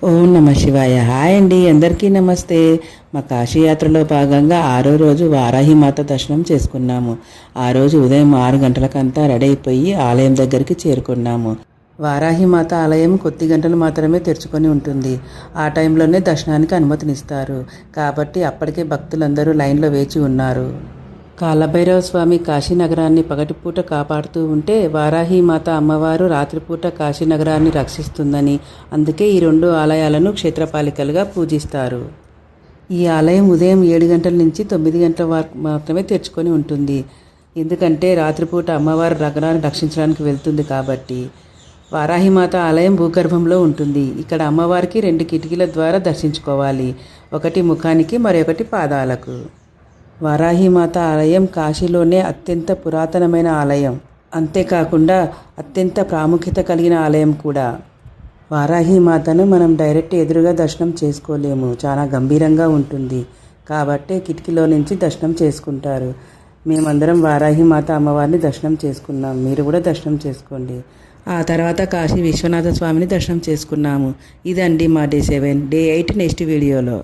ఓం నమ శివాయ. హాయ్ అండి, అందరికీ నమస్తే. మా కాశీయాత్రలో భాగంగా 6వ రోజు వారాహిమాత దర్శనం చేసుకున్నాము. ఆ రోజు ఉదయం 6 గంటలకంతా రెడీ అయిపోయి ఆలయం దగ్గరికి చేరుకున్నాము. వారాహిమాత ఆలయం కొద్ది గంటలు మాత్రమే తెరుచుకొని ఉంటుంది. ఆ టైంలోనే దర్శనానికి అనుమతినిస్తారు. కాబట్టి అప్పటికే భక్తులందరూ లైన్లో వేచి ఉన్నారు. కాలభైరవ స్వామి కాశీనగరాన్ని పగటిపూట కాపాడుతూ ఉంటే, వారాహిమాత అమ్మవారు రాత్రిపూట కాశీనగరాన్ని రక్షిస్తుందని, అందుకే ఈ 2 ఆలయాలను క్షేత్రపాలికలుగా పూజిస్తారు. ఈ ఆలయం ఉదయం 7 గంటల నుంచి 9 గంటల వరకు మాత్రమే తెరుచుకొని ఉంటుంది. ఎందుకంటే రాత్రిపూట అమ్మవారు నగరాన్ని రక్షించడానికి వెళ్తుంది కాబట్టి. వారాహిమాత ఆలయం భూగర్భంలో ఉంటుంది. ఇక్కడ అమ్మవారికి 2 కిటికీల ద్వారా దర్శించుకోవాలి. ఒకటి ముఖానికి, మరొకటి పాదాలకు. వారాహిమాత ఆలయం కాశీలోనే అత్యంత పురాతనమైన ఆలయం. అంతేకాకుండా అత్యంత ప్రాముఖ్యత కలిగిన ఆలయం కూడా. వారాహిమాతను మనం డైరెక్ట్ ఎదురుగా దర్శనం చేసుకోలేము, చాలా గంభీరంగా ఉంటుంది. కాబట్టే కిటికీలో నుంచి దర్శనం చేసుకుంటారు. మేమందరం వారాహిమాత అమ్మవారిని దర్శనం చేసుకున్నాం. మీరు కూడా దర్శనం చేసుకోండి. ఆ తర్వాత కాశీ విశ్వనాథ స్వామిని దర్శనం చేసుకున్నాము. ఇదండి మా డే 7. డే 8 నెక్స్ట్ వీడియోలో.